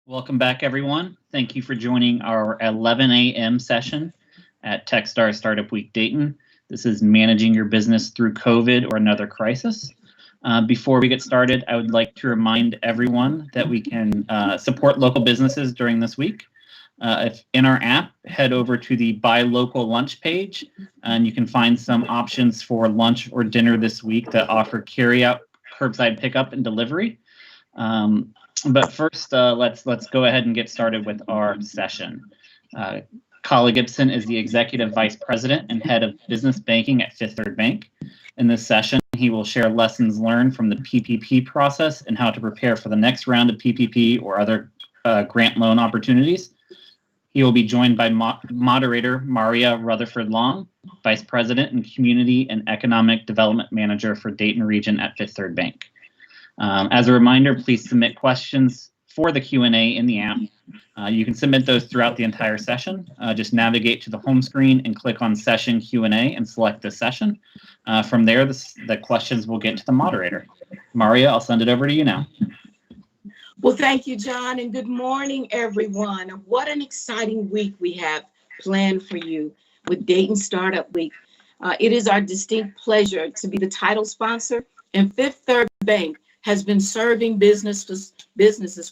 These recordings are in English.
Welcome back, everyone. Thank you for joining our 11 a.m. session at Techstars Startup Week Dayton. This is managing your business through COVID or another crisis. Before we get started, I would like to remind everyone that we can support local businesses during this week. If in our app, head over to the Buy Local Lunch page, and you can find some options for lunch or dinner this week that offer carryout, curbside pickup, and delivery. But first, let's go ahead and get started with our session. Kala Gibson is the Executive Vice President and Head of Business Banking at Fifth Third Bank. In this session, he will share lessons learned from the PPP process and how to prepare for the next round of PPP or other grant loan opportunities. He will be joined by moderator Maria Rutherford Long, Vice President and Community and Economic Development Manager for Dayton Region at Fifth Third Bank. As a reminder, please submit questions for the Q&A in the app. You can submit those throughout the entire session. Just navigate to the home screen and click on Session Q&A and select this session. From there, the questions will get to the moderator. Maria, I'll send it over to you now. Well, thank you, John, and good morning, everyone. What an exciting week we have planned for you with Dayton Startup Week. It is our distinct pleasure to be the title sponsor, and Fifth Third Bank has been serving businesses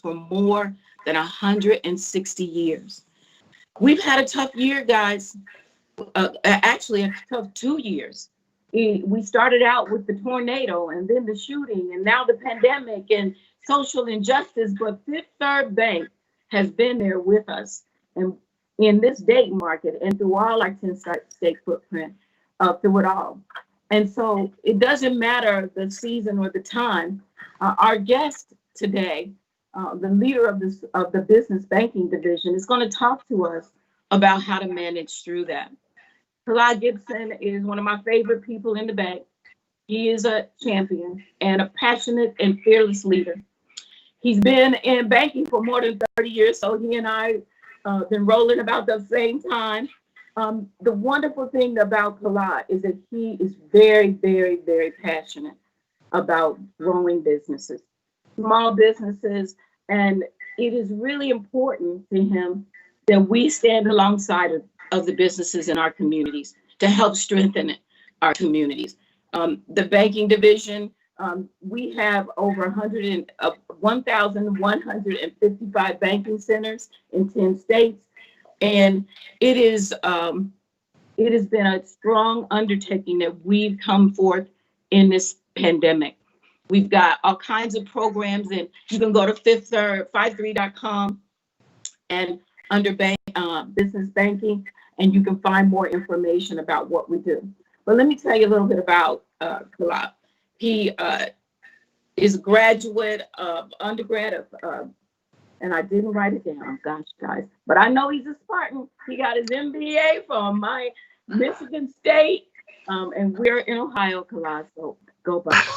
for more than 160 years. We've had a tough year, guys. Actually, a tough 2 years. We started out with the tornado and then the shooting and now the pandemic and social injustice, but Fifth Third Bank has been there with us and in this Dayton market and through all our 10-state footprint, through it all. And so it doesn't matter the season or the time. Our guest today, the leader of the business banking division, is going to talk to us about how to manage through that. Kala Gibson is one of my favorite people in the bank. He is a champion and a passionate and fearless leader. He's been in banking for more than 30 years, so he and I been rolling about the same time. The wonderful thing about Kala is that he is very, very, very passionate about growing businesses, small businesses, and it is really important to him that we stand alongside of the businesses in our communities to help strengthen our communities. The banking division, we have over 1,155 banking centers in 10 states, and it has been a strong undertaking that we've come forth in this pandemic. We've got all kinds of programs, and you can go to 53.com and under business banking, and you can find more information about what we do. But let me tell you a little bit about Kala. He is a graduate of undergrad of, and I didn't write it down, gosh, guys, but I know he's a Spartan. He got his MBA from Michigan State, and we're in Ohio, Kala, so go back.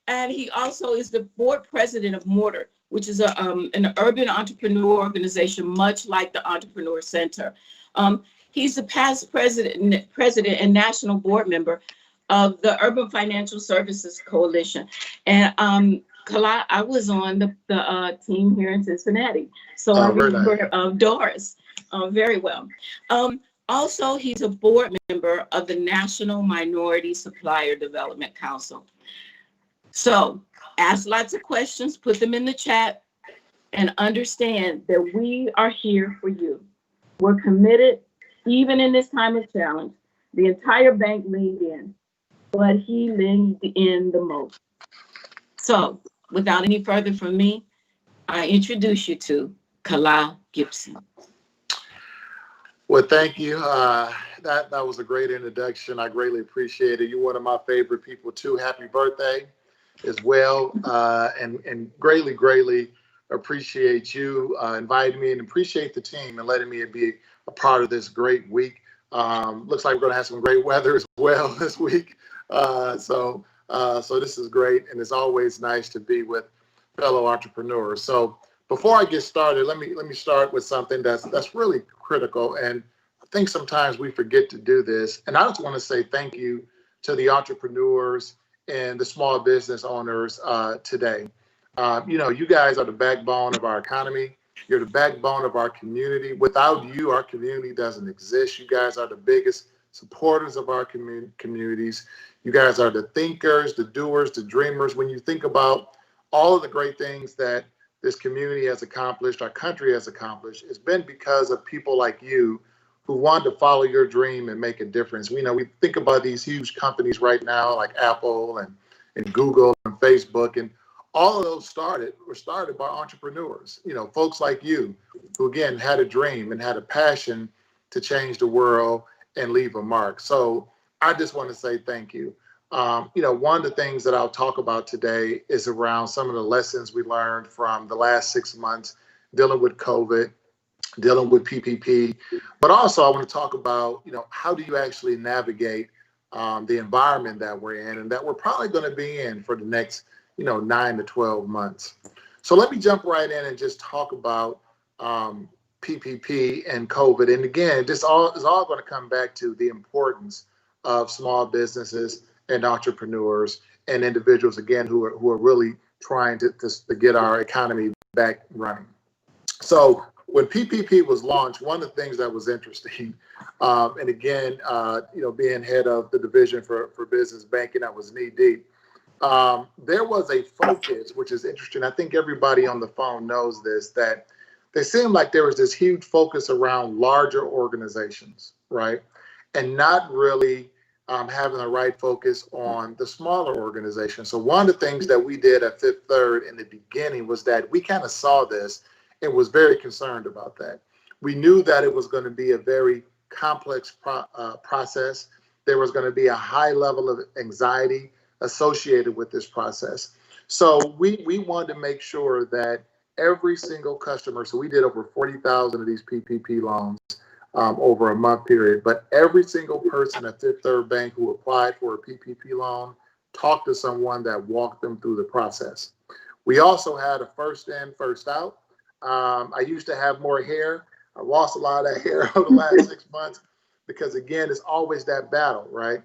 And he also is the board president of MORTAR, which is an urban entrepreneur organization, much like the Entrepreneur Center. He's the past president and national board member of the Urban Financial Services Coalition. And Kala, I was on the team here in Cincinnati, so I remember Doris very well. Also, he's a board member of the National Minority Supplier Development Council. So ask lots of questions, put them in the chat, and understand that we are here for you. We're committed, even in this time of challenge. The entire bank leaned in, but he leaned in the most. So without any further from me, I introduce you to Kala Gibson. Well, thank you. That was a great introduction. I greatly appreciate it. You're one of my favorite people too. Happy birthday as well. And greatly appreciate you inviting me and appreciate the team and letting me be a part of this great week. Looks like we're going to have some great weather as well this week. So this is great. And it's always nice to be with fellow entrepreneurs. So before I get started, let me start with something that's really critical, and I think sometimes we forget to do this. And I just want to say thank you to the entrepreneurs and the small business owners today. You guys are the backbone of our economy. You're the backbone of our community. Without you, our community doesn't exist. You guys are the biggest supporters of our communities. You guys are the thinkers, the doers, the dreamers. When you think about all of the great things that this community has accomplished, our country has accomplished, it's been because of people like you who want to follow your dream and make a difference. We think about these huge companies right now like Apple and Google and Facebook, and all of those were started by entrepreneurs, folks like you who, again, had a dream and had a passion to change the world and leave a mark. So I just want to say thank you. One of the things that I'll talk about today is around some of the lessons we learned from the last 6 months dealing with COVID, dealing with PPP, but also I want to talk about, how do you actually navigate the environment that we're in and that we're probably going to be in for the next 9 to 12 months. So let me jump right in and just talk about PPP and COVID. And again, this is all going to come back to the importance of small businesses and entrepreneurs and individuals, again, who are really trying to get our economy back running. So when PPP was launched, one of the things that was interesting, and again, being head of the division for business banking, I was knee deep. There was a focus, which is interesting. I think everybody on the phone knows this, that there seemed like there was this huge focus around larger organizations, right? And not really having the right focus on the smaller organizations. So one of the things that we did at Fifth Third in the beginning was that we kind of saw this and was very concerned about that. We knew that it was going to be a very complex process. There was going to be a high level of anxiety associated with this process. So we wanted to make sure that every single customer, so we did over 40,000 of these PPP loans over a month period, but every single person at Fifth Third Bank who applied for a PPP loan talked to someone that walked them through the process. We also had a first in, first out. I used to have more hair. I lost a lot of that hair over the last 6 months because, again, it's always that battle, right?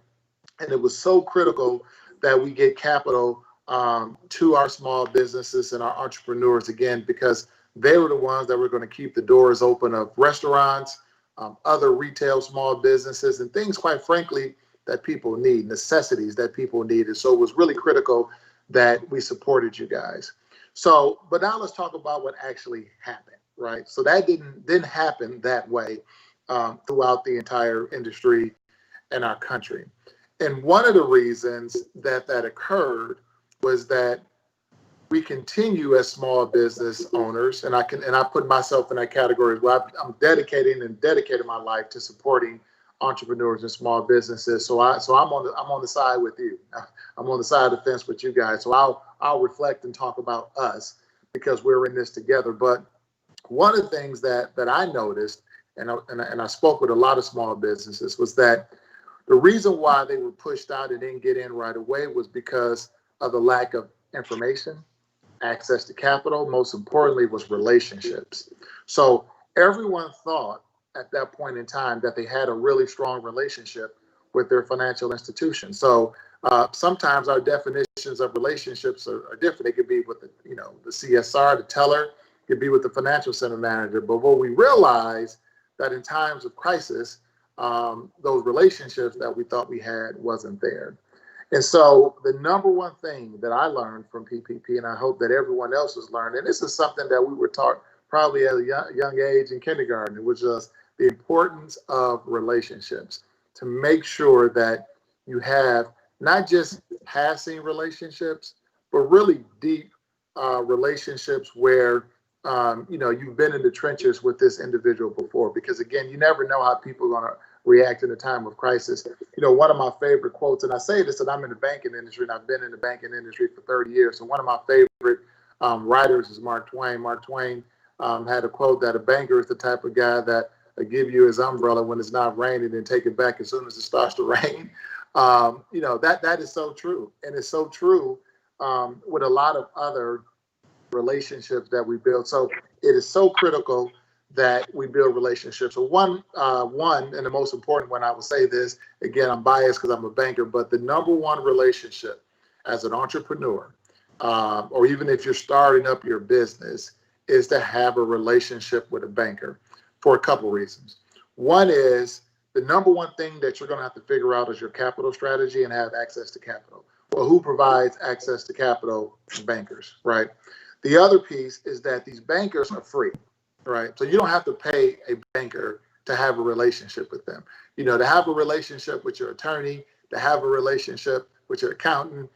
And it was so critical that we get capital to our small businesses and our entrepreneurs, again, because they were the ones that were going to keep the doors open of restaurants, other retail small businesses, and things, quite frankly, that people need, necessities that people need. And so it was really critical that we supported you guys. So, but now let's talk about what actually happened, right? So that didn't happen that way throughout the entire industry and our country. And one of the reasons that occurred was that we continue as small business owners, and I put myself in that category where I'm dedicating my life to supporting entrepreneurs and small businesses. So I'm on the side with you. I'm on the side of the fence with you guys. So I'll reflect and talk about us because we're in this together. But one of the things that I noticed, and I spoke with a lot of small businesses, was that the reason why they were pushed out and didn't get in right away was because of the lack of information, access to capital, most importantly was relationships. So everyone thought at that point in time that they had a really strong relationship with their financial institution. So sometimes our definitions of relationships are different. It could be with the CSR, the teller, it could be with the financial center manager. But what we realized that in times of crisis, those relationships that we thought we had wasn't there. And so the number one thing that I learned from PPP, and I hope that everyone else has learned, and this is something that we were taught probably at a young age in kindergarten, which is the importance of relationships, to make sure that you have not just passing relationships, but really deep relationships where you've been in the trenches with this individual before. Because again, you never know how people are going to react in a time of crisis. One of my favorite quotes, and I say this, and I'm in the banking industry, and I've been in the banking industry for 30 years. So one of my favorite writers is Mark Twain. Mark Twain had a quote that a banker is the type of guy that will give you his umbrella when it's not raining and take it back as soon as it starts to rain. That is so true. And it's so true with a lot of other relationships that we build. So it is so critical that we build relationships. So one, and the most important one, I will say this, again, I'm biased because I'm a banker, but the number one relationship as an entrepreneur or even if you're starting up your business, is to have a relationship with a banker for a couple reasons. One is the number one thing that you're going to have to figure out is your capital strategy and have access to capital. Well, who provides access to capital? Bankers, right? The other piece is that these bankers are free, right? So you don't have to pay a banker to have a relationship with them. You know, to have a relationship with your attorney, to have a relationship with your accountant,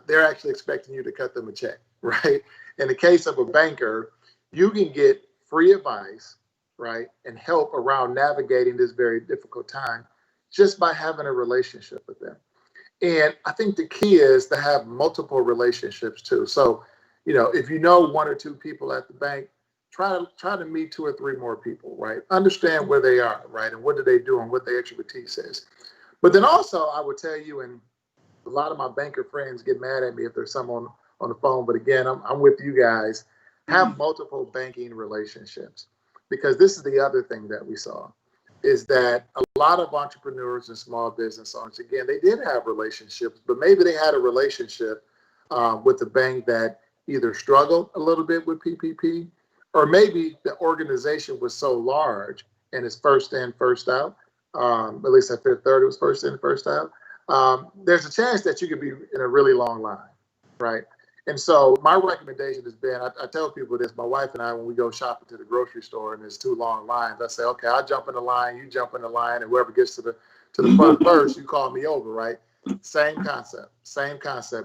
they're actually expecting you to cut them a check, right? In the case of a banker, you can get free advice, right, and help around navigating this very difficult time just by having a relationship with them. And I think the key is to have multiple relationships too. So, you know, if you know one or two people at the bank, try to meet two or three more people, right? Understand where they are, right, and what do they do and what their expertise is. But then also, I would tell you, and a lot of my banker friends get mad at me if there's someone on the phone, but again, I'm with you guys. Have multiple banking relationships, because this is the other thing that we saw is that a lot of entrepreneurs and small business owners, again, they did have relationships, but maybe they had a relationship with the bank that either struggled a little bit with PPP, or maybe the organization was so large and it's first in, first out. At least at Fifth Third, it was first in, first out. There's a chance that you could be in a really long line, right? And so my recommendation has been, I tell people this, my wife and I, when we go shopping to the grocery store and there's two long lines, I say, okay, I'll jump in the line, you jump in the line, and whoever gets to the front first, you call me over, right? Same concept.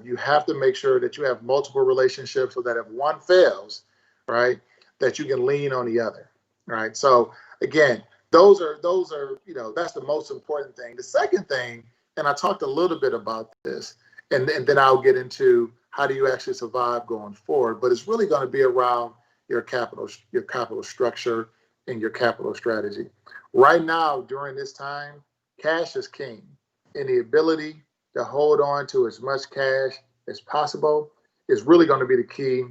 You have to make sure that you have multiple relationships so that if one fails, right, that you can lean on the other, right? So again, those are, you know, that's the most important thing. The second thing, and I talked a little bit about this, and then I'll get into how do you actually survive going forward, but it's really going to be around your capital structure and your capital strategy. Right now, during this time, cash is king, and the ability to hold on to as much cash as possible is really going to be the key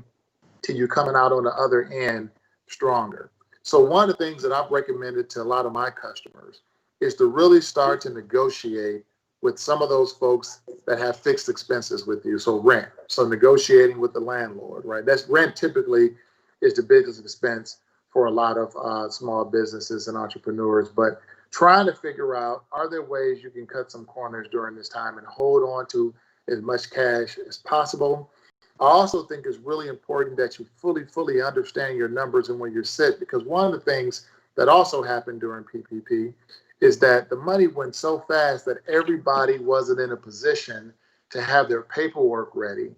to you coming out on the other end stronger. So one of the things that I've recommended to a lot of my customers is to really start to negotiate with some of those folks that have fixed expenses with you. So rent, so negotiating with the landlord, right? That's rent typically is the biggest expense for a lot of small businesses and entrepreneurs, but trying to figure out, are there ways you can cut some corners during this time and hold on to as much cash as possible? I also think it's really important that you fully understand your numbers and where you're set, because one of the things that also happened during PPP is that the money went so fast that everybody wasn't in a position to have their paperwork ready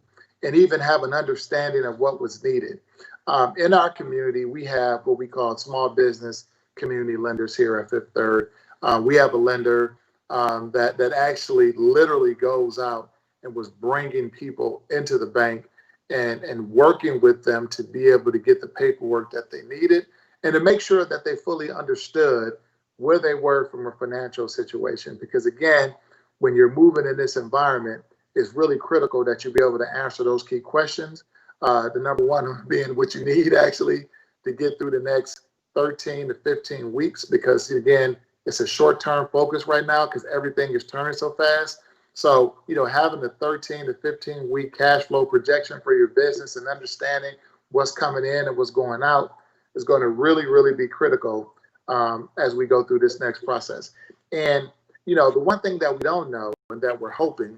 and even have an understanding of what was needed. In our community, we have what we call small business community lenders here at Fifth Third. We have a lender that actually literally goes out and was bringing people into the bank and working with them to be able to get the paperwork that they needed and to make sure that they fully understood where they were from a financial situation. Because again, when you're moving in this environment, it's really critical that you be able to answer those key questions. The number one being what you need actually to get through the next 13 to 15 weeks, because again, it's a short-term focus right now because everything is turning so fast. So, you know, having a 13 to 15 week cash flow projection for your business and understanding what's coming in and what's going out is going to really be critical as we go through this next process. And, you know, the one thing that we don't know and that we're hoping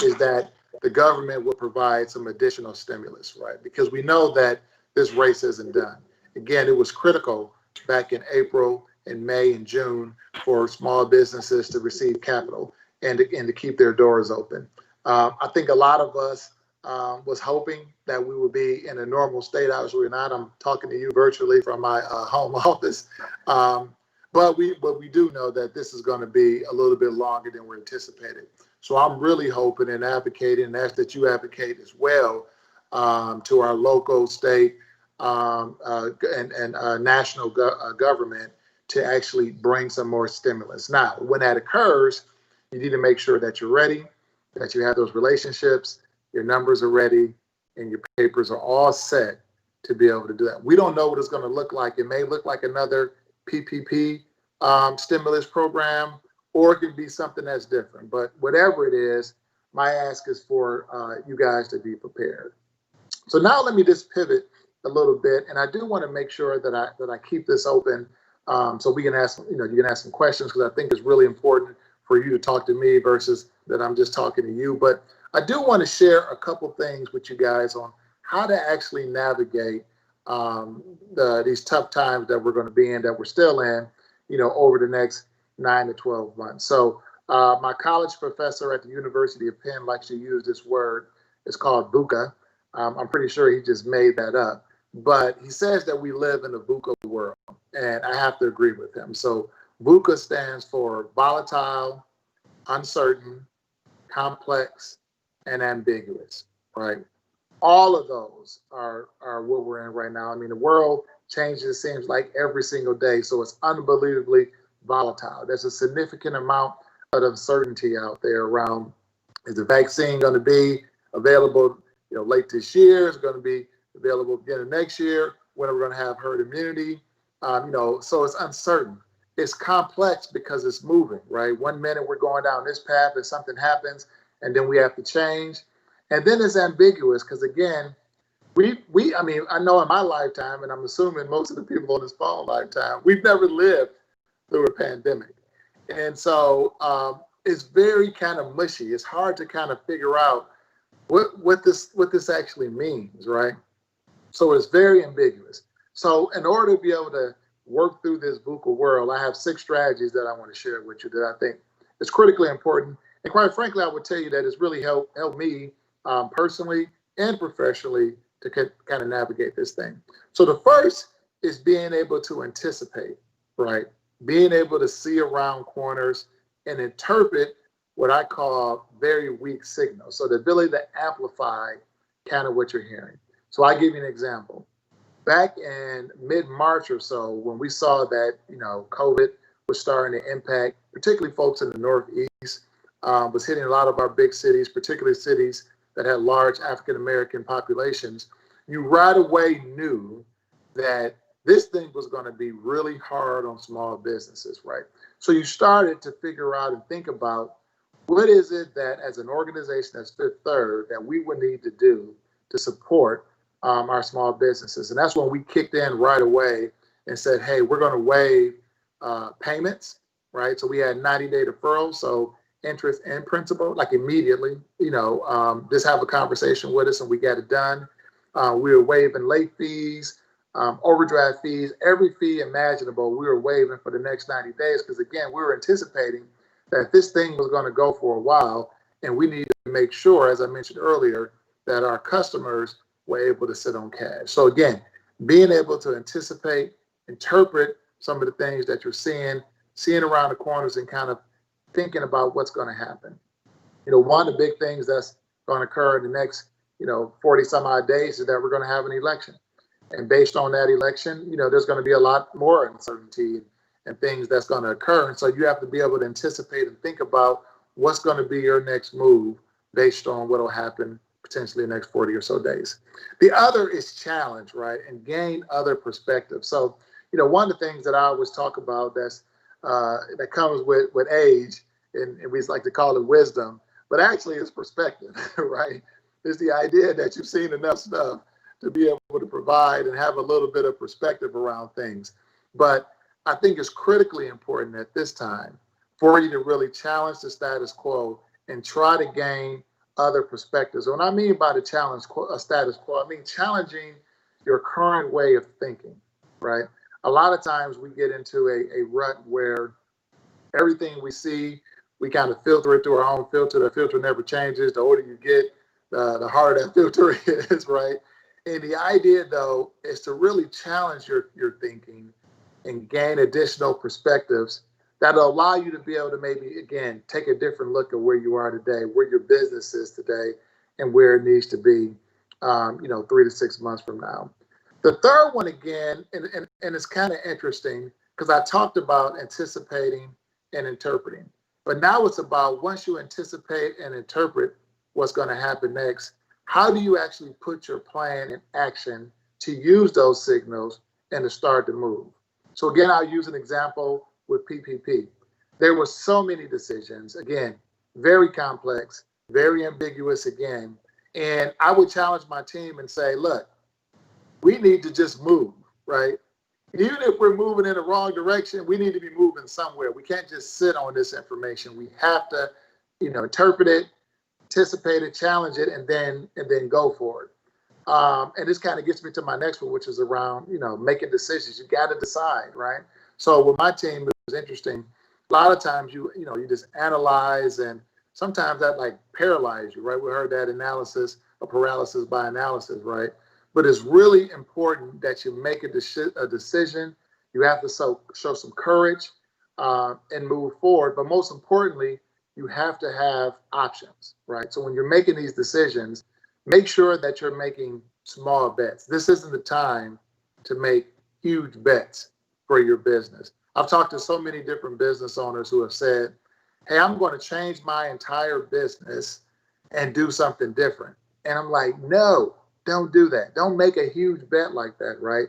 is that the government will provide some additional stimulus, right? Because we know that this race isn't done. Again, it was critical back in April and May and June for small businesses to receive capital and to keep their doors open. I think a lot of us was hoping that we would be in a normal state. Obviously, we're not. I'm talking to you virtually from my home office. But we do know that this is going to be a little bit longer than we anticipated. So I'm really hoping and advocating, and ask that you advocate as well to our local, state, and national government to actually bring some more stimulus. Now, when that occurs, you need to make sure that you're ready, that you have those relationships, your numbers are ready, and your papers are all set to be able to do that. We don't know what it's going to look like. It may look like another PPP stimulus program, or it could be something that's different. But whatever it is, my ask is for you guys to be prepared. So now let me just pivot a little bit, and I do want to make sure that I keep this open, so we can ask, you can ask some questions, because I think it's really important for you to talk to me versus that I'm just talking to you. But I do want to share a couple things with you guys on how to actually navigate these tough times that we're going to be in, that we're still in, over the next 9 to 12 months. So my college professor at the University of Penn likes to use this word. It's called VUCA. I'm pretty sure he just made that up, but he says that we live in a VUCA world, and I have to agree with him. So VUCA stands for volatile, uncertain, complex, and ambiguous, right? All of those are what we're in right now. I mean, the world changes, it seems like, every single day, so it's unbelievably volatile. There's a significant amount of uncertainty out there around, is the vaccine going to be available late this year? Is it going to be available beginning next year? When are we going to have herd immunity? So it's uncertain. It's complex because it's moving, right? One minute we're going down this path and something happens, and then we have to change. And then it's ambiguous because, again, I know in my lifetime, and I'm assuming most of the people on this phone lifetime, we've never lived through a pandemic. And so it's very kind of mushy. It's hard to kind of figure out what this actually means, right? So it's very ambiguous. So in order to be able to work through this VUCA world, I have 6 strategies that I want to share with you that I think is critically important. And quite frankly, I would tell you that it's really helped me personally and professionally to kind of navigate this thing. So the first is being able to anticipate, right? Being able to see around corners and interpret what I call very weak signals. So the ability to amplify kind of what you're hearing. So I give you an example. Back in mid-March or so, when we saw that, COVID was starting to impact, particularly folks in the Northeast, was hitting a lot of our big cities, particularly cities that had large African-American populations, you right away knew that this thing was going to be really hard on small businesses, right? So you started to figure out and think about, what is it that, as an organization that's Fifth Third, that we would need to do to support our small businesses? And that's when we kicked in right away and said, hey, we're going to waive payments, right? So we had 90-day deferrals, so interest and principal, like immediately, just have a conversation with us and we got it done. We were waiving late fees, overdraft fees, every fee imaginable we were waiving for the next 90 days, because again, we were anticipating that this thing was going to go for a while, and we needed to make sure, as I mentioned earlier, that our customers were able to sit on cash. So again, being able to anticipate, interpret some of the things that you're seeing around the corners, and kind of thinking about what's going to happen. One of the big things that's going to occur in the next, 40 some odd days is that we're going to have an election. And based on that election, there's going to be a lot more uncertainty and things that's going to occur. And so you have to be able to anticipate and think about what's going to be your next move based on what will happen potentially the next 40 or so days. The other is challenge, right? And gain other perspectives. So, one of the things that I always talk about that comes with age, and we like to call it wisdom, but actually it's perspective, right? It's the idea that you've seen enough stuff to be able to provide and have a little bit of perspective around things. But I think it's critically important at this time for you to really challenge the status quo and try to gain other perspectives. What I mean by the status quo, I mean challenging your current way of thinking, right? A lot of times we get into a rut where everything we see, we kind of filter it through our own filter. The filter never changes. The older you get, the harder that filter is, right? And the idea, though, is to really challenge your thinking and gain additional perspectives that'll allow you to be able to maybe, again, take a different look at where you are today, where your business is today, and where it needs to be, 3 to 6 months from now. The third one, again, and it's kind of interesting because I talked about anticipating and interpreting, but now it's about, once you anticipate and interpret what's going to happen next, how do you actually put your plan in action to use those signals and to start to move? So again, I'll use an example with PPP. There were so many decisions, again, very complex, very ambiguous again. And I would challenge my team and say, look, we need to just move, right? Even if we're moving in the wrong direction, we need to be moving somewhere. We can't just sit on this information. We have to, interpret it, anticipate it, challenge it, and then go for it. And this kind of gets me to my next one, which is around, making decisions. You got to decide, right? So with my team, it was interesting. A lot of times you just analyze, and sometimes that like paralyzes you, right? We heard that analysis of paralysis by analysis, right? But it's really important that you make a decision. You have to show some courage and move forward. But most importantly, you have to have options, right? So when you're making these decisions, make sure that you're making small bets. This isn't the time to make huge bets for your business. I've talked to so many different business owners who have said, hey, I'm going to change my entire business and do something different. And I'm like, no, don't do that. Don't make a huge bet like that, right?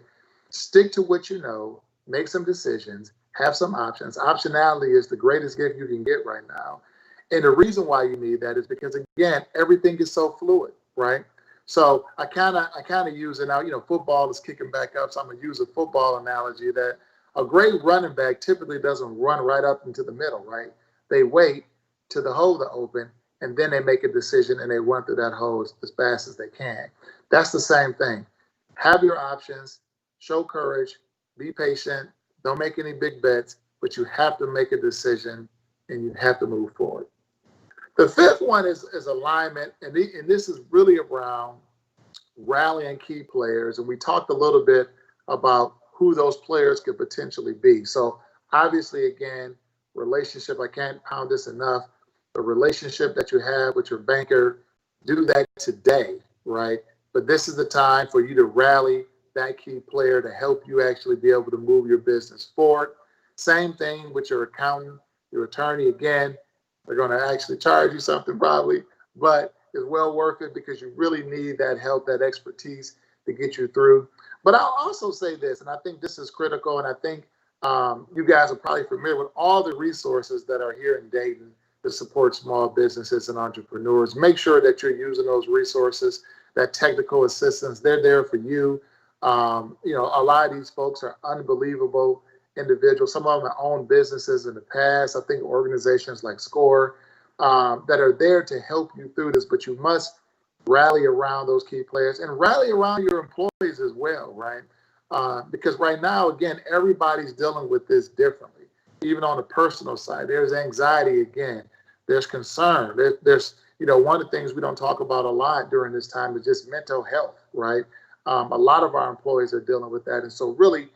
Stick to what you know, make some decisions, have some options. Optionality is the greatest gift you can get right now. And the reason why you need that is because, again, everything is so fluid, right? So I kind of use it now, football is kicking back up. So I'm going to use a football analogy that a great running back typically doesn't run right up into the middle, right? They wait till the hole to open, and then they make a decision and they run through that hole as fast as they can. That's the same thing. Have your options, show courage, be patient, don't make any big bets, but you have to make a decision and you have to move forward. The fifth one is alignment, and this is really around rallying key players. And we talked a little bit about who those players could potentially be. So obviously, again, relationship, I can't pound this enough. The relationship that you have with your banker, do that today, right? But this is the time for you to rally that key player to help you actually be able to move your business forward. Same thing with your accountant, your attorney. Again, they're going to actually charge you something probably, but it's well worth it because you really need that help, that expertise to get you through. But I'll also say this, and I think this is critical, and I think you guys are probably familiar with all the resources that are here in Dayton to support small businesses and entrepreneurs. Make sure that you're using those resources, that technical assistance, they're there for you. A lot of these folks are unbelievable individuals. Some of them have owned businesses in the past. I think organizations like SCORE that are there to help you through this, but you must rally around those key players and rally around your employees as well, right? Because right now, again, everybody's dealing with this differently. Even on the personal side, there's anxiety again. There's concern. There's one of the things we don't talk about a lot during this time is just mental health, right? A lot of our employees are dealing with that. And so really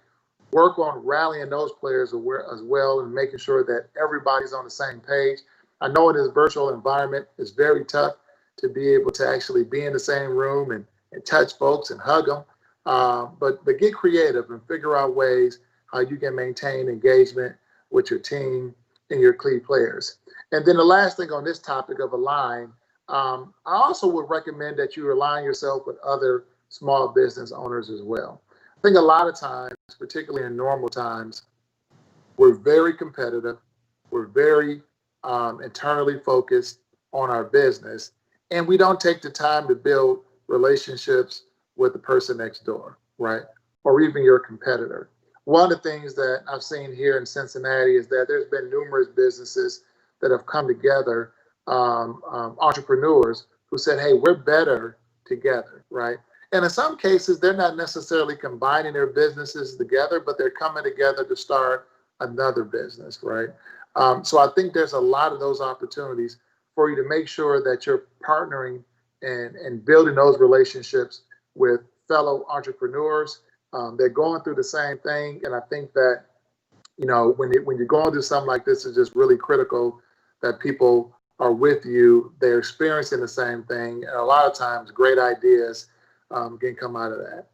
work on rallying those players as well and making sure that everybody's on the same page. I know in this virtual environment, it's very tough to be able to actually be in the same room and touch folks and hug them. But get creative and figure out ways how you can maintain engagement with your team and your key players. And then the last thing on this topic of align, I also would recommend that you align yourself with other small business owners as well. I think a lot of times, particularly in normal times, we're very competitive. We're very internally focused on our business, and we don't take the time to build relationships with the person next door, right? Or even your competitor. One of the things that I've seen here in Cincinnati is that there's been numerous businesses that have come together, entrepreneurs who said, hey, we're better together, right? And in some cases, they're not necessarily combining their businesses together, but they're coming together to start another business, right? So I think there's a lot of those opportunities for you to make sure that you're partnering and building those relationships with fellow entrepreneurs. They're going through the same thing. And I think that, when you're going through something like this, it's just really critical that people are with you. They're experiencing the same thing. And a lot of times great ideas can come out of that.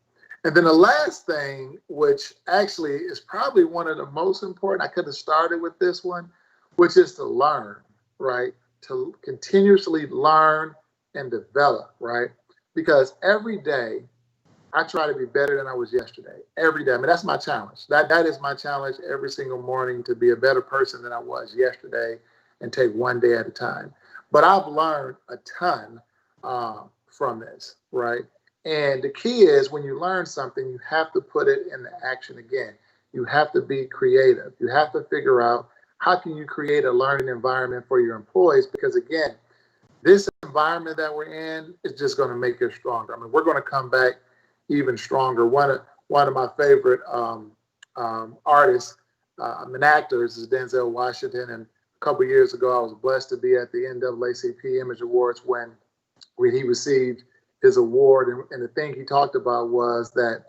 And then the last thing, which actually is probably one of the most important, I could have started with this one, which is to learn, right? To continuously learn and develop, right? Because every day I try to be better than I was yesterday. Every day. I mean, that's my challenge. That is my challenge every single morning, to be a better person than I was yesterday and take one day at a time. But I've learned a ton from this, right? And the key is when you learn something, you have to put it into action again. You have to be creative. You have to figure out how can you create a learning environment for your employees? Because again, this environment that we're in is just going to make us stronger. I mean, we're going to come back even stronger. One of my favorite artists and actors is Denzel Washington. And a couple of years ago, I was blessed to be at the NAACP Image Awards when he received his award. And the thing he talked about was that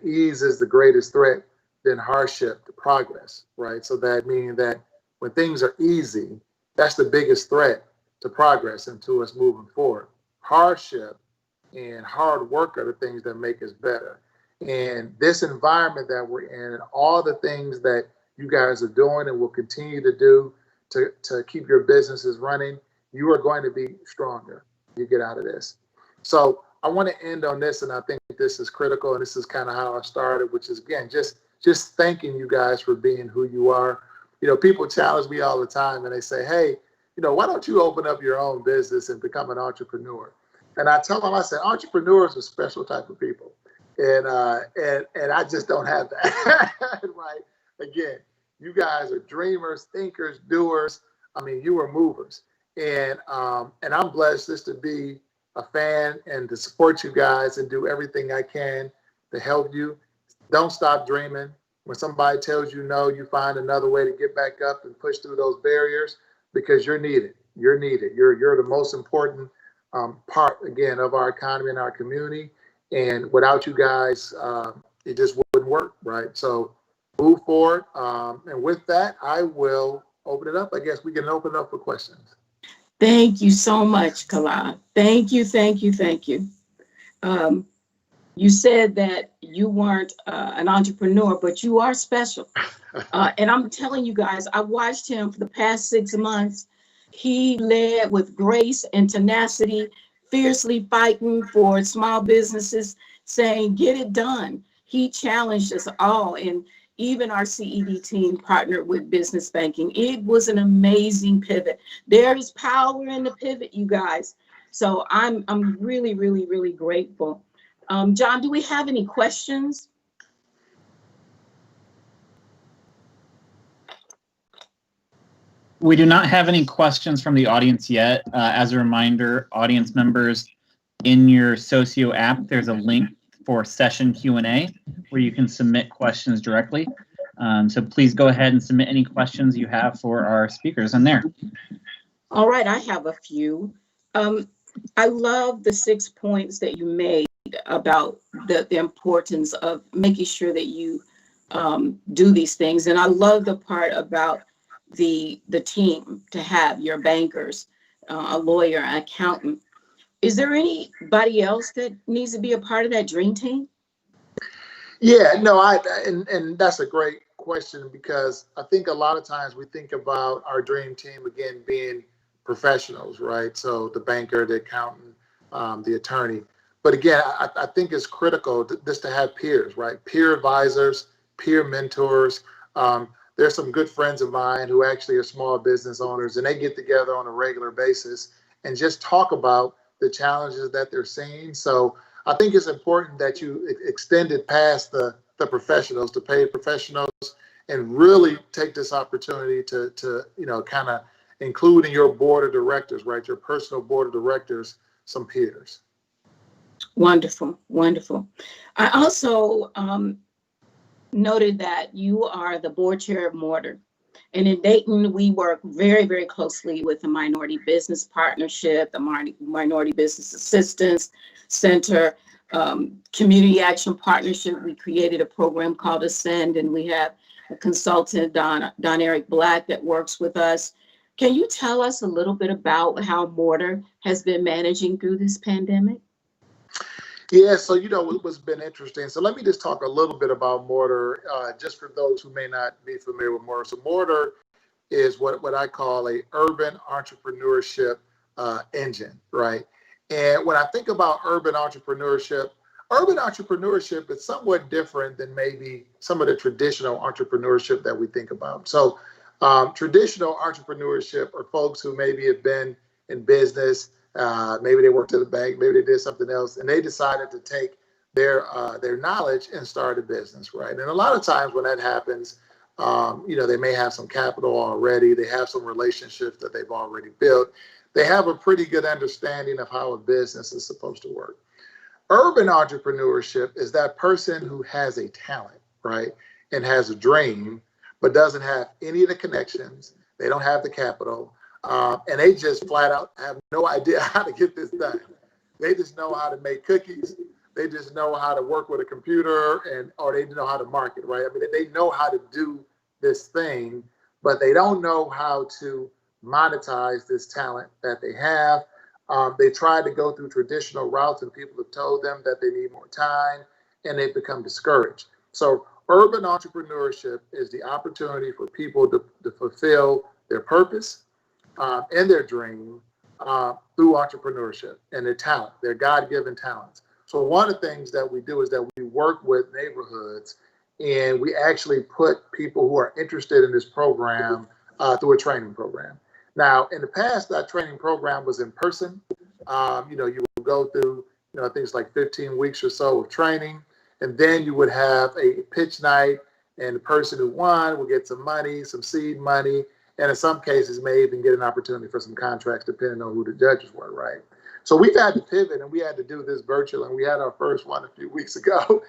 ease is the greatest threat than hardship to progress, right? So that meaning that when things are easy, that's the biggest threat to progress and to us moving forward. Hardship and hard work are the things that make us better. And this environment that we're in and all the things that you guys are doing and will continue to do to keep your businesses running, you are going to be stronger. You get out of this. So I want to end on this, and I think this is critical, and this is kind of how I started, which is, again, just thanking you guys for being who you are. You know, people challenge me all the time, and they say, hey, you know, why don't you open up your own business and become an entrepreneur? And I tell them, I said, entrepreneurs are special type of people. And I just don't have that, right? Again, you guys are dreamers, thinkers, doers. I mean, you are movers. And I'm blessed just to be a fan and to support you guys and do everything I can to help you. Don't stop dreaming. When somebody tells you no, you find another way to get back up and push through those barriers because you're needed. You're needed. You're the most important part, again, of our economy and our community. And without you guys, it just wouldn't work, right? So move forward. And with that, I will open it up. I guess we can open it up for questions. Thank you so much, Kala. Thank you, thank you, thank you. You said that you weren't an entrepreneur, but you are special. And I'm telling you guys, I watched him for the past 6 months. He led with grace and tenacity, fiercely fighting for small businesses, saying, get it done. He challenged us all. And even our CED team partnered with business banking. It was an amazing pivot. There is power in the pivot, you guys. So I'm really, really, really grateful. John, do we have any questions? We do not have any questions from the audience yet. As a reminder, audience members, in your Socio app, there's a link for session Q&A where you can submit questions directly. So please go ahead and submit any questions you have for our speakers in there. All right, I have a few. I love the 6 points that you made about the importance of making sure that you do these things. And I love the part about the team, to have your bankers, a lawyer, an accountant. Is there anybody else that needs to be a part of that dream team? Yeah, no, and that's a great question, because I think a lot of times we think about our dream team, again, being professionals, right? So the banker, the accountant, the attorney. But again, I think it's critical just to have peers, right? Peer advisors, peer mentors. There's some good friends of mine who actually are small business owners, and they get together on a regular basis and just talk about the challenges that they're seeing. So I think it's important that you extend it past the professionals, the paid professionals, and really take this opportunity to kind of include in your board of directors, right? Your personal board of directors, some peers. Wonderful, wonderful. I also noted that you are the board chair of MORTAR. And in Dayton, we work very, very closely with the Minority Business Partnership, the Minority Business Assistance Center, Community Action Partnership. We created a program called Ascend, and we have a consultant, Don Eric Black, that works with us. Can you tell us a little bit about how MORTAR has been managing through this pandemic? Yeah, so what's been interesting. So let me just talk a little bit about MORTAR, just for those who may not be familiar with MORTAR. So MORTAR is what I call a urban entrepreneurship engine, right? And when I think about urban entrepreneurship is somewhat different than maybe some of the traditional entrepreneurship that we think about. So traditional entrepreneurship are folks who maybe have been in business. Maybe they worked at a bank, maybe they did something else, and they decided to take their knowledge and start a business, right? And a lot of times when that happens, they may have some capital already, they have some relationships that they've already built, they have a pretty good understanding of how a business is supposed to work. Urban entrepreneurship is that person who has a talent, right, and has a dream, but doesn't have any of the connections, they don't have the capital, and they just flat out have no idea how to get this done. They just know how to make cookies. They just know how to work with a computer, or they know how to market, right? I mean, they know how to do this thing, but they don't know how to monetize this talent that they have. They tried to go through traditional routes, and people have told them that they need more time, and they've become discouraged. So urban entrepreneurship is the opportunity for people to fulfill their purpose and their dream through entrepreneurship and their talent, their God-given talents. So one of the things that we do is that we work with neighborhoods, and we actually put people who are interested in this program through a training program. Now, in the past, that training program was in person. You would go through, things like 15 weeks or so of training, and then you would have a pitch night, and the person who won would get some money, some seed money, and in some cases may even get an opportunity for some contracts, depending on who the judges were, right? So we've had to pivot, and we had to do this virtual, and we had our first one a few weeks ago,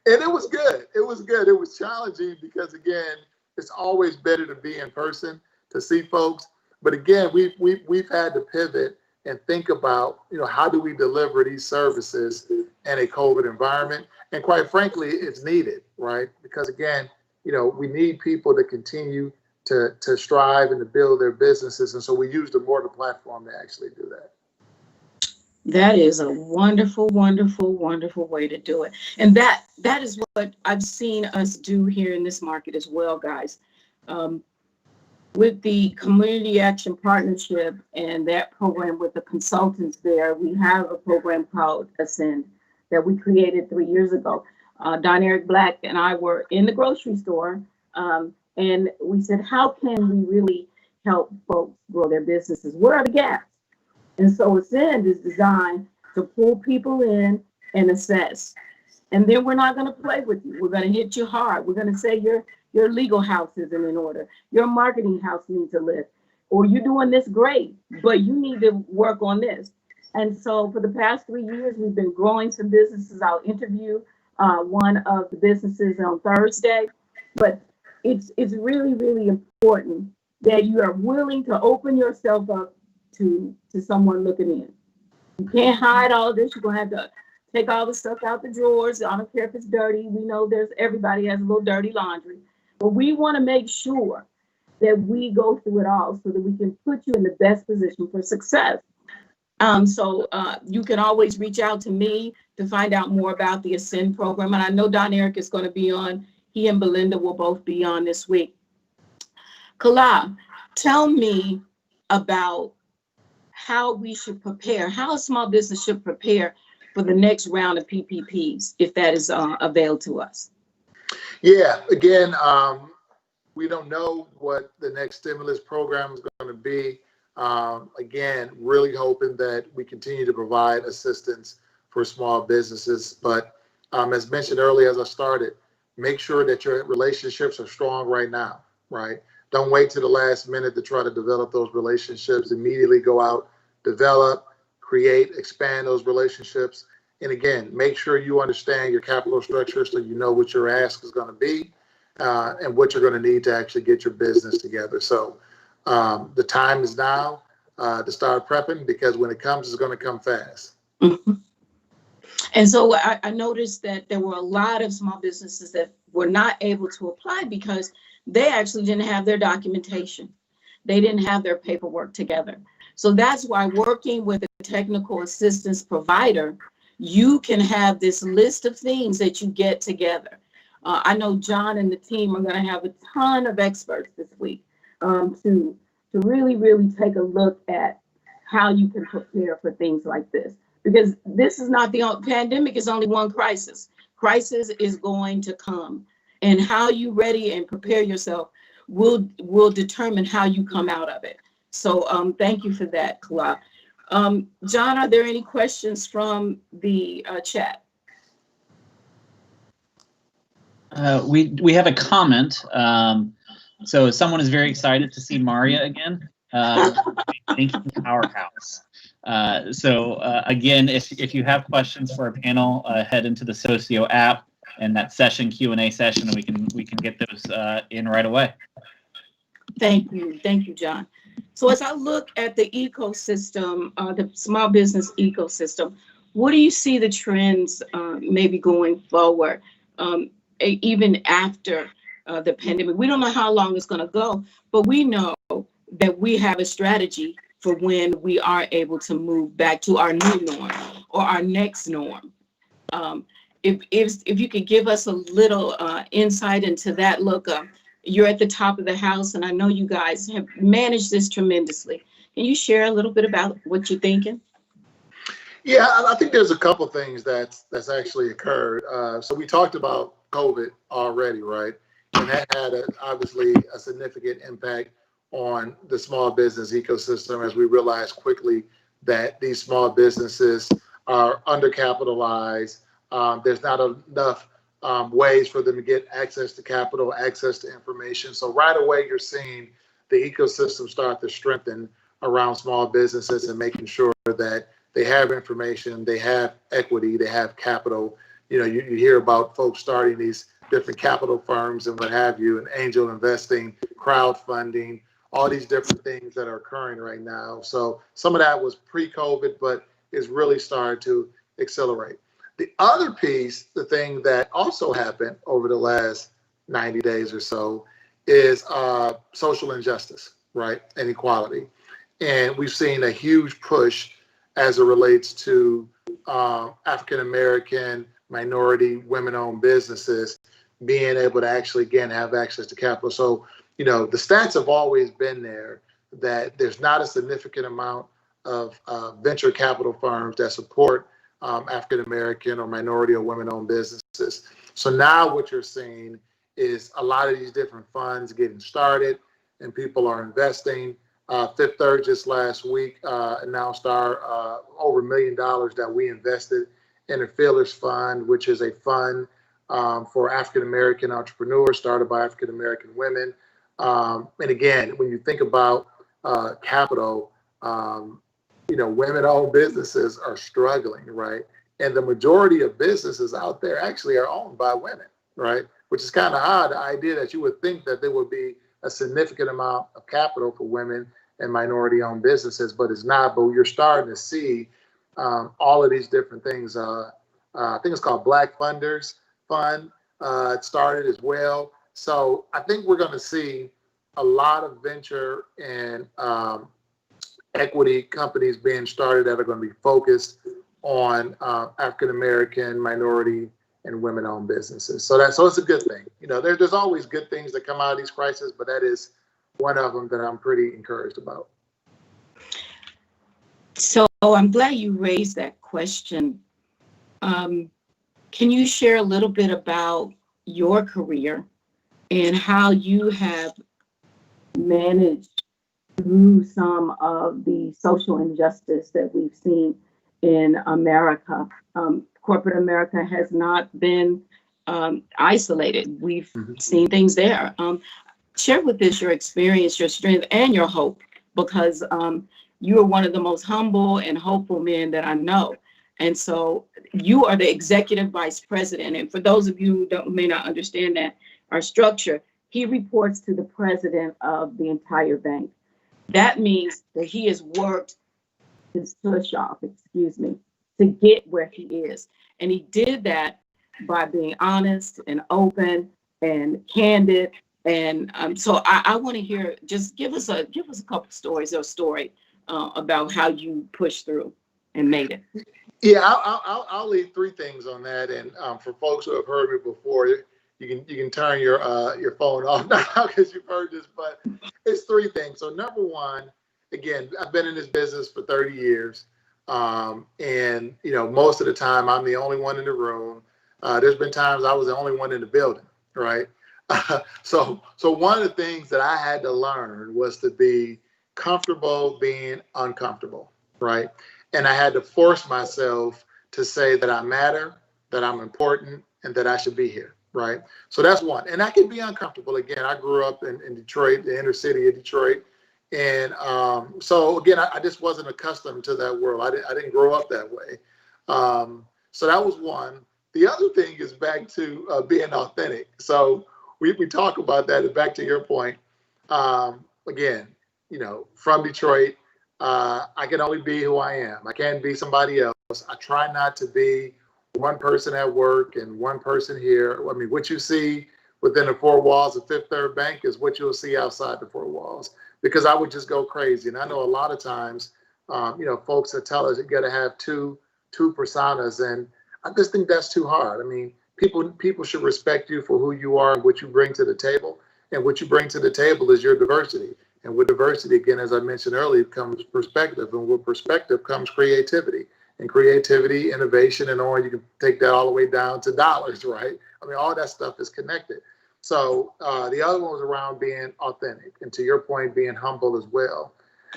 and it was good. It was good. It was challenging because, again, it's always better to be in person to see folks. But again, we've had to pivot and think about, how do we deliver these services in a COVID environment? And quite frankly, it's needed, right? Because again, we need people to continue to strive and to build their businesses. And so we use the MORTAR platform to actually do that. That is a wonderful, wonderful, wonderful way to do it. And that is what I've seen us do here in this market as well, guys. With the Community Action Partnership and that program with the consultants there, we have a program called Ascend that we created 3 years ago. Don Eric Black and I were in the grocery store, and we said, how can we really help folks grow their businesses? What are the gaps? And so Ascend is designed to pull people in and assess. And then we're not going to play with you. We're going to hit you hard. We're going to say your legal house isn't in order. Your marketing house needs a lift. Or you're doing this great, but you need to work on this. And so for the past 3 years, we've been growing some businesses. I'll interview one of the businesses on Thursday. But it's really, really important that you are willing to open yourself up to someone looking in. You can't hide all of this. You're going to have to take all the stuff out the drawers. I don't care if it's dirty. We know everybody has a little dirty laundry. But we want to make sure that we go through it all so that we can put you in the best position for success. So you can always reach out to me to find out more about the Ascend program. And I know Don Eric is going to be on. He and Belinda will both be on this week. Kala, tell me about how we should prepare, how a small business should prepare for the next round of PPPs, if that is available to us. Yeah, again, we don't know what the next stimulus program is going to be. Again, really hoping that we continue to provide assistance for small businesses. But as mentioned earlier, as I started, make sure that your relationships are strong right now, right? Don't wait to the last minute to try to develop those relationships. Immediately go out, develop, create, expand those relationships. And again, make sure you understand your capital structure so you know what your ask is going to be and what you're going to need to actually get your business together. So the time is now to start prepping, because when it comes, it's going to come fast. Mm-hmm. And so I noticed that there were a lot of small businesses that were not able to apply because they actually didn't have their documentation. They didn't have their paperwork together. So that's why working with a technical assistance provider, you can have this list of things that you get together. I know John and the team are going to have a ton of experts this week to really, really take a look at how you can prepare for things like this. Because this is not the pandemic is only one crisis. Crisis is going to come. And how you ready and prepare yourself will determine how you come out of it. So thank you for that, Kala. John, are there any questions from the chat? We have a comment. So someone is very excited to see Maria again. Banking powerhouse. Again, if you have questions for our panel, head into the Socio app and that session Q&A session, and we can get those in right away. Thank you, John. So as I look at the ecosystem, the small business ecosystem, what do you see the trends maybe going forward, even after the pandemic? We don't know how long it's going to go, but we know that we have a strategy for when we are able to move back to our new norm or our next norm. If you could give us a little insight into that. Look, you're at the top of the house, and I know you guys have managed this tremendously. Can you share a little bit about what you're thinking? Yeah, I think there's a couple things that's actually occurred. So we talked about COVID already, right? And that had obviously a significant impact on the small business ecosystem, as we realized quickly that these small businesses are undercapitalized. There's not enough ways for them to get access to capital, access to information. So right away, you're seeing the ecosystem start to strengthen around small businesses and making sure that they have information, they have equity, they have capital. You hear about folks starting these different capital firms and what have you, and angel investing, crowdfunding, all these different things that are occurring right now. So some of that was pre-COVID, but is really starting to accelerate. The other piece, the thing that also happened over the last 90 days or so, is social injustice, right? Inequality. And we've seen a huge push as it relates to African-American, minority, women-owned businesses being able to actually, again, have access to capital. So, the stats have always been there that there's not a significant amount of venture capital firms that support African-American or minority or women-owned businesses. So now what you're seeing is a lot of these different funds getting started and people are investing. Fifth Third just last week announced our over $1 million that we invested in a Feelers Fund, which is a fund for African-American entrepreneurs started by African-American women. And again, when you think about capital, women-owned businesses are struggling, right? And the majority of businesses out there actually are owned by women, right? Which is kind of odd, the idea that you would think that there would be a significant amount of capital for women and minority-owned businesses, but it's not. But you're starting to see all of these different things. I think it's called Black Funders Fund. It started as well. So I think we're going to see a lot of venture and equity companies being started that are going to be focused on African-American, minority, and women-owned businesses. So it's a good thing. There's always good things that come out of these crises, but that is one of them that I'm pretty encouraged about. So I'm glad you raised that question. Can you share a little bit about your career and how you have managed through some of the social injustice that we've seen in America? Corporate America has not been isolated. We've seen things there. Share with us your experience, your strength, and your hope, because you are one of the most humble and hopeful men that I know. And so you are the executive vice president. And for those of you who may not understand that, our structure, he reports to the president of the entire bank. That means that he has worked his tush off, to get where he is. And he did that by being honest and open and candid. And so I want to hear, just give us a couple stories or a story about how you pushed through and made it. Yeah, I'll leave three things on that. And for folks who have heard me before, you can turn your phone off now because you've heard this, but it's three things. So number one, again, I've been in this business for 30 years. And most of the time I'm the only one in the room. There's been times I was the only one in the building, right? So one of the things that I had to learn was to be comfortable being uncomfortable, right? And I had to force myself to say that I matter, that I'm important, and that I should be here, right? So that's one. And that can be uncomfortable. Again, I grew up in Detroit, the inner city of Detroit. And so again, I just wasn't accustomed to that world. I didn't grow up that way. So that was one. The other thing is back to being authentic. So we talk about that, and back to your point. Again, from Detroit, I can only be who I am. I can't be somebody else. I try not to be one person at work and one person here. I mean, what you see within the four walls of Fifth Third Bank is what you'll see outside the four walls, because I would just go crazy. And I know a lot of times, folks that tell us you got to have two personas, and I just think that's too hard. I mean, people should respect you for who you are and what you bring to the table. And what you bring to the table is your diversity. And with diversity, again, as I mentioned earlier, comes perspective. And with perspective comes creativity. And creativity, innovation, and you can take that all the way down to dollars, right? I mean, all that stuff is connected. So the other one was around being authentic. And to your point, being humble as well.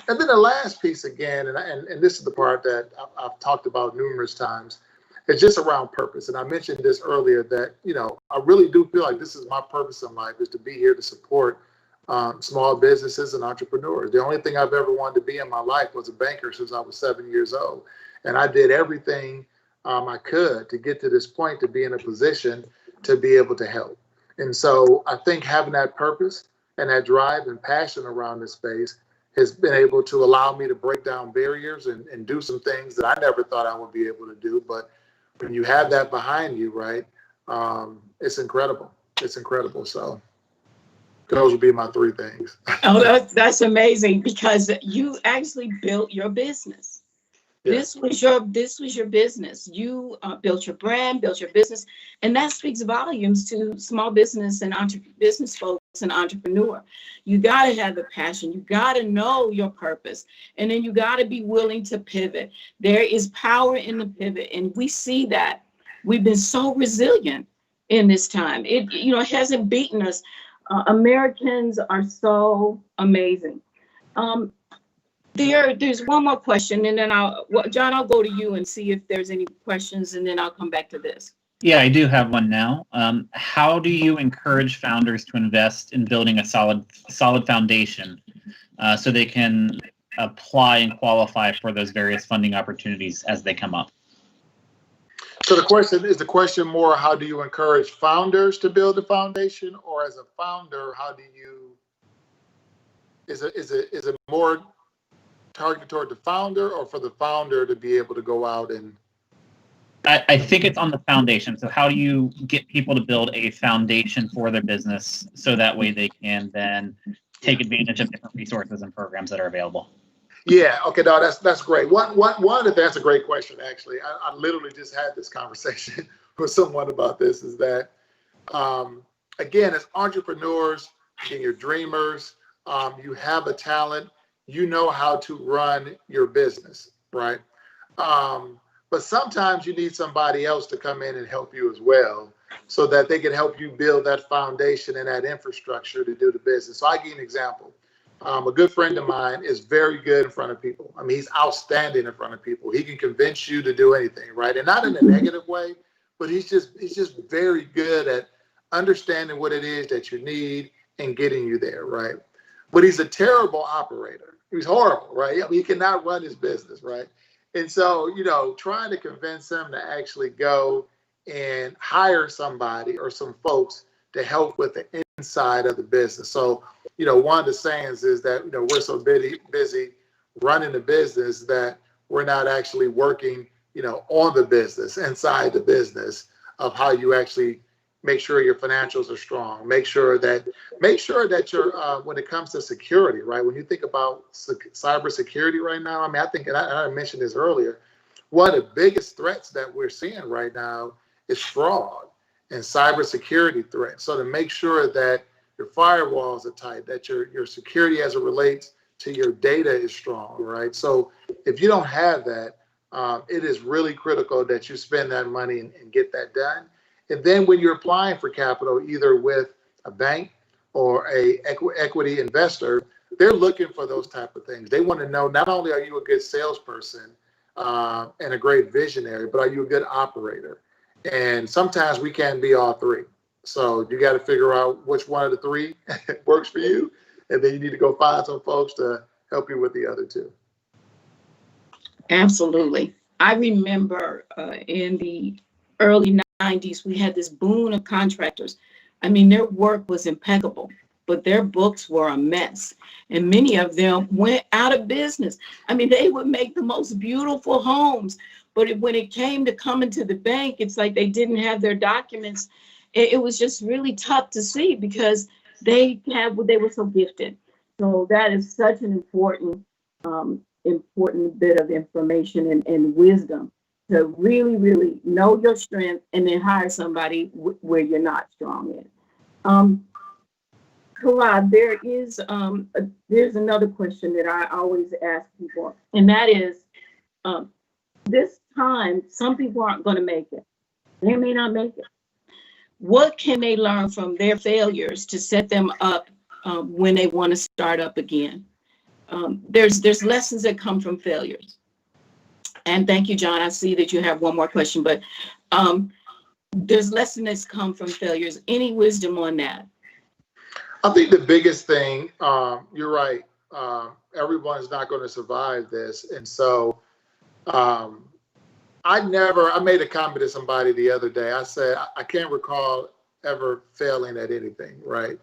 And then the last piece, again, and this is the part that I've talked about numerous times, it's just around purpose. And I mentioned this earlier that, I really do feel like this is my purpose in life, is to be here to support small businesses and entrepreneurs. The only thing I've ever wanted to be in my life was a banker since I was 7 years old. And I did everything I could to get to this point, to be in a position to be able to help. And so I think having that purpose and that drive and passion around this space has been able to allow me to break down barriers and do some things that I never thought I would be able to do. But when you have that behind you, right, it's incredible. It's incredible. So those would be my three things. Oh, that's amazing, because you actually built your business. Yeah. This was your business. You built your brand, built your business, and that speaks volumes to small business and business folks and entrepreneur. You got to have the passion. You got to know your purpose, and then you got to be willing to pivot. There is power in the pivot, and we see that. We've been so resilient in this time. It hasn't beaten us. Americans are so amazing. There's one more question, and then John, I'll go to you and see if there's any questions, and then I'll come back to this. Yeah, I do have one now. How do you encourage founders to invest in building a solid foundation so they can apply and qualify for those various funding opportunities as they come up? So the question more, how do you encourage founders to build a foundation, or as a founder, how do you, is it more targeted toward the founder, or for the founder to be able to go out and? I think it's on the foundation. So how do you get people to build a foundation for their business so that way they can then take advantage of different resources and programs that are available? Yeah. Okay. No, that's great. One of the, that's a great question. Actually, I literally just had this conversation with someone about this. Is that again, as entrepreneurs and you're dreamers, you have a talent. You know how to run your business, right? But sometimes you need somebody else to come in and help you as well, so that they can help you build that foundation and that infrastructure to do the business. So I'll give you an example. A good friend of mine is very good in front of people. I mean, he's outstanding in front of people. He can convince you to do anything, right? And not in a negative way, but he's just very good at understanding what it is that you need and getting you there, right? But he's a terrible operator. He's horrible, right? I mean, he cannot run his business, right? And so, trying to convince him to actually go and hire somebody or some folks to help with the inside of the business. So, one of the sayings is that, we're so busy running the business that we're not actually working, on the business, inside the business of how you actually make sure your financials are strong. Make sure that you're, when it comes to security, right? When you think about cybersecurity right now, I mean, I think, and I mentioned this earlier, one of the biggest threats that we're seeing right now is fraud and cybersecurity threats. So to make sure that your firewalls are tight, that your security as it relates to your data is strong, right? So if you don't have that, it is really critical that you spend that money and get that done. And then when you're applying for capital, either with a bank or a equity investor, they're looking for those type of things. They want to know, not only are you a good salesperson and a great visionary, but are you a good operator? And sometimes we can't be all three. So you got to figure out which one of the three works for you. And then you need to go find some folks to help you with the other two. Absolutely. I remember in the early 90s, we had this boom of contractors. I mean, their work was impeccable, but their books were a mess. And many of them went out of business. I mean, they would make the most beautiful homes, but when it came to coming to the bank, it's like they didn't have their documents. It was just really tough to see because they were so gifted. So that is such an important bit of information and wisdom to really, really know your strength and then hire somebody where you're not strong in. Karad, there's another question that I always ask people, and that is, this time, some people aren't going to make it. They may not make it. What can they learn from their failures to set them up when they want to start up again? There's lessons that come from failures. And thank you, John. I see that you have one more question, but there's lessons that come from failures. Any wisdom on that? I think the biggest thing, you're right. Everyone is not going to survive this. And so I made a comment to somebody the other day. I said, I can't recall ever failing at anything, right?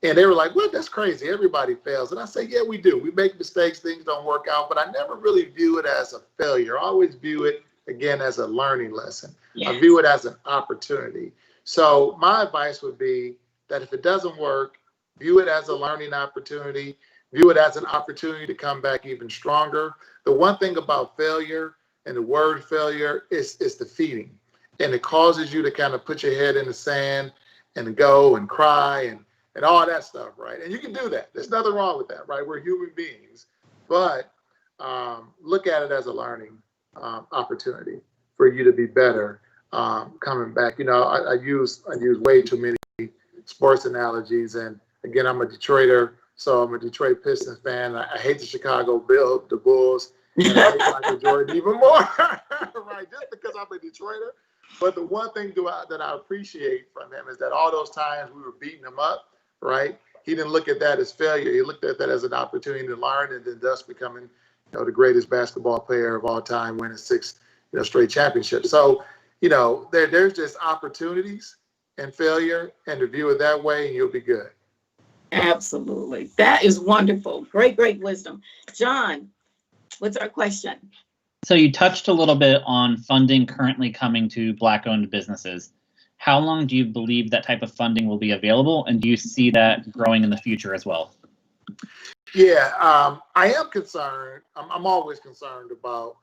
And they were like, well, that's crazy. Everybody fails. And I say, yeah, we do. We make mistakes. Things don't work out. But I never really view it as a failure. I always view it, again, as a learning lesson. Yes. I view it as an opportunity. So my advice would be that if it doesn't work, view it as a learning opportunity. View it as an opportunity to come back even stronger. The one thing about failure and the word failure is defeating. And it causes you to kind of put your head in the sand and go and cry and all that stuff, right? And you can do that. There's nothing wrong with that, right? We're human beings. But look at it as a learning opportunity for you to be better coming back. You know, I use way too many sports analogies. And again, I'm a Detroiter, so I'm a Detroit Pistons fan. I hate the Chicago Bulls. And I hate Michael Jordan even more, right? Just because I'm a Detroiter. But the one thing that I appreciate from him is that all those times we were beating him up, right? He didn't look at that as failure. He looked at that as an opportunity to learn and then thus becoming, the greatest basketball player of all time, winning 6, straight championships. So, there's just opportunities and failure, and to view it that way, and you'll be good. Absolutely. That is wonderful. Great, great wisdom. John, what's our question? So you touched a little bit on funding currently coming to Black-owned businesses. How long do you believe that type of funding will be available, and do you see that growing in the future as well? Yeah, I am concerned. I'm always concerned about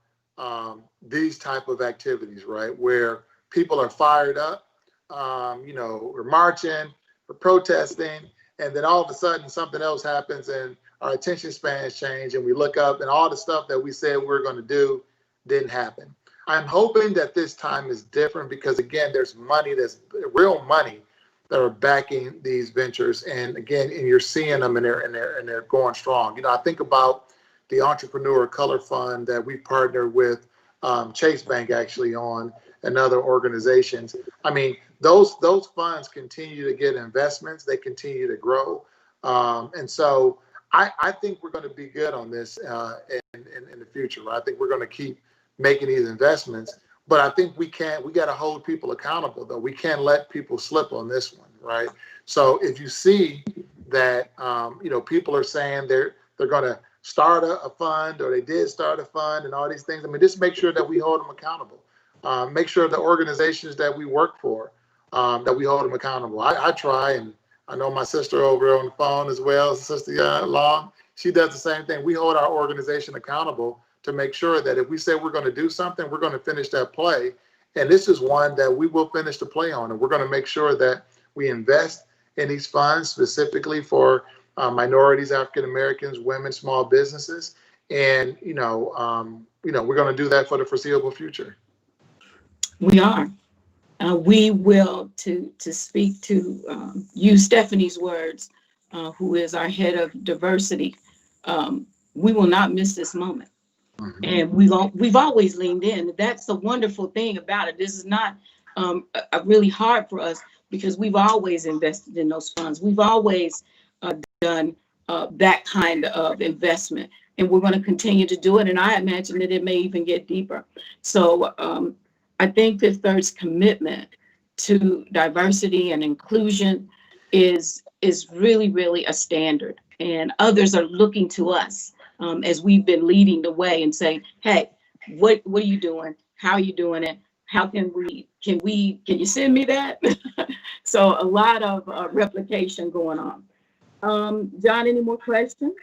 these type of activities, right, where people are fired up. We're marching, we're protesting, and then all of a sudden something else happens and our attention spans change and we look up and all the stuff that we said we were going to do didn't happen. I'm hoping that this time is different because, again, there's money, there's real money that are backing these ventures. And again, and you're seeing them and they're going strong. I think about the Entrepreneur Color Fund that we partnered with Chase Bank actually on and other organizations. I mean, those funds continue to get investments. They continue to grow. And so I think we're going to be good on this in the future. Right? I think we're going to keep making these investments, but I think we got to hold people accountable, though. We can't let people slip on this one, right? So if you see that, people are saying they're going to start a fund or they did start a fund and all these things, I mean, just make sure that we hold them accountable. Make sure the organizations that we work for, that we hold them accountable. I try, and I know my sister over on the phone as well, Sister Long, she does the same thing. We hold our organization accountable to make sure that if we say we're going to do something, we're going to finish that play. And this is one that we will finish the play on. And we're going to make sure that we invest in these funds specifically for minorities, African Americans, women, small businesses. And, we're going to do that for the foreseeable future. We are. We will, to speak to use Stephanie's words, who is our head of diversity. we will not miss this moment. And we've always leaned in. That's the wonderful thing about it. This is not really hard for us because we've always invested in those funds. We've always done that kind of investment, and we're going to continue to do it. And I imagine that it may even get deeper. So I think Fifth Third's commitment to diversity and inclusion is really, really a standard. And others are looking to us as we've been leading the way and saying, hey, what are you doing? How are you doing it? How can you send me that? So a lot of replication going on. John, any more questions?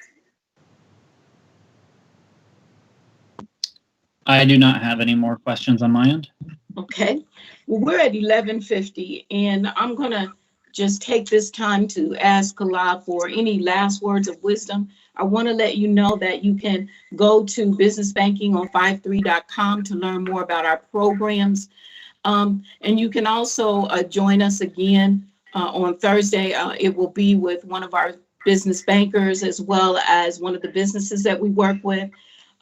I do not have any more questions on my end. Okay. Well, we're at 11:50, and I'm going to just take this time to ask Kala for any last words of wisdom. I want to let you know that you can go to businessbankingon53.com to learn more about our programs. And you can also join us again on Thursday. It will be with one of our business bankers as well as one of the businesses that we work with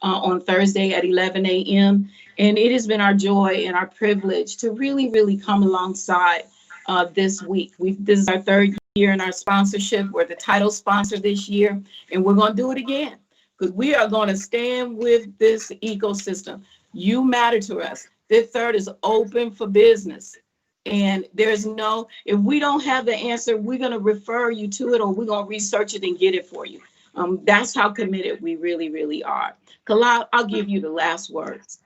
on Thursday at 11 a.m. And it has been our joy and our privilege to really, really come alongside this week. This is our third year in our sponsorship. We're the title sponsor this year, and we're going to do it again because we are going to stand with this ecosystem. You matter to us. Fifth Third is open for business. And if we don't have the answer, we're going to refer you to it, or we're going to research it and get it for you. That's how committed we really, really are. Kala, I'll give you the last words.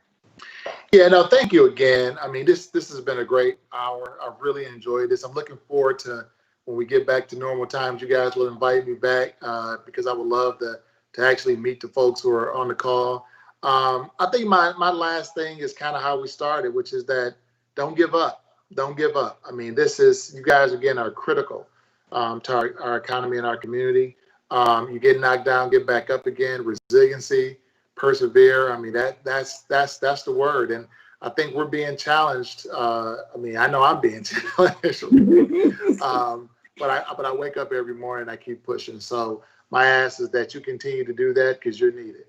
Yeah, no, thank you again. I mean, this has been a great hour. I've really enjoyed this. I'm looking forward to when we get back to normal times. You guys will invite me back because I would love to actually meet the folks who are on the call. I think my last thing is kind of how we started, which is that don't give up. Don't give up. I mean, you guys, again, are critical to our economy and our community. You get knocked down, get back up again, resiliency, persevere. I mean, that's the word. And I think we're being challenged. I mean, I know I'm being challenged. But I wake up every morning and I keep pushing. So my ask is that you continue to do that because you're needed.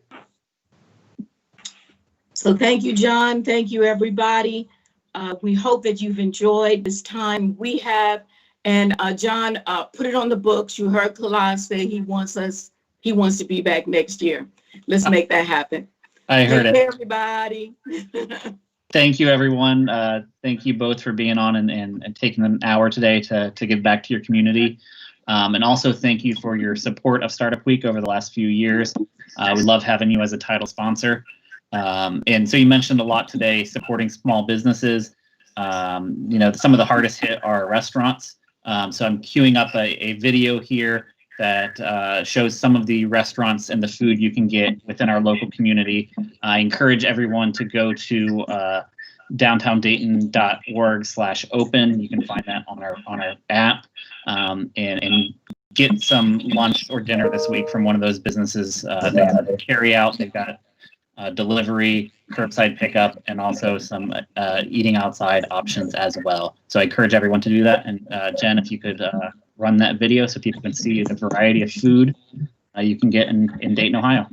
So thank you, John. Thank you, everybody. We hope that you've enjoyed this time we have. And John, put it on the books. You heard Kala say he wants to be back next year. Let's make that happen. I heard it. Hey, everybody. Thank you, everyone. Thank you both for being on and taking an hour today to give back to your community. And also thank you for your support of Startup Week over the last few years. We love having you as a title sponsor. And so you mentioned a lot today, supporting small businesses. Some of the hardest hit are restaurants. So I'm queuing up a video here that shows some of the restaurants and the food you can get within our local community. I encourage everyone to go to downtowndayton.org/open. You can find that on our app and get some lunch or dinner this week from one of those businesses. They have carry out. They've got delivery, curbside pickup, and also some eating outside options as well. So I encourage everyone to do that. And Jen, if you could run that video so people can see the variety of food you can get in Dayton, Ohio.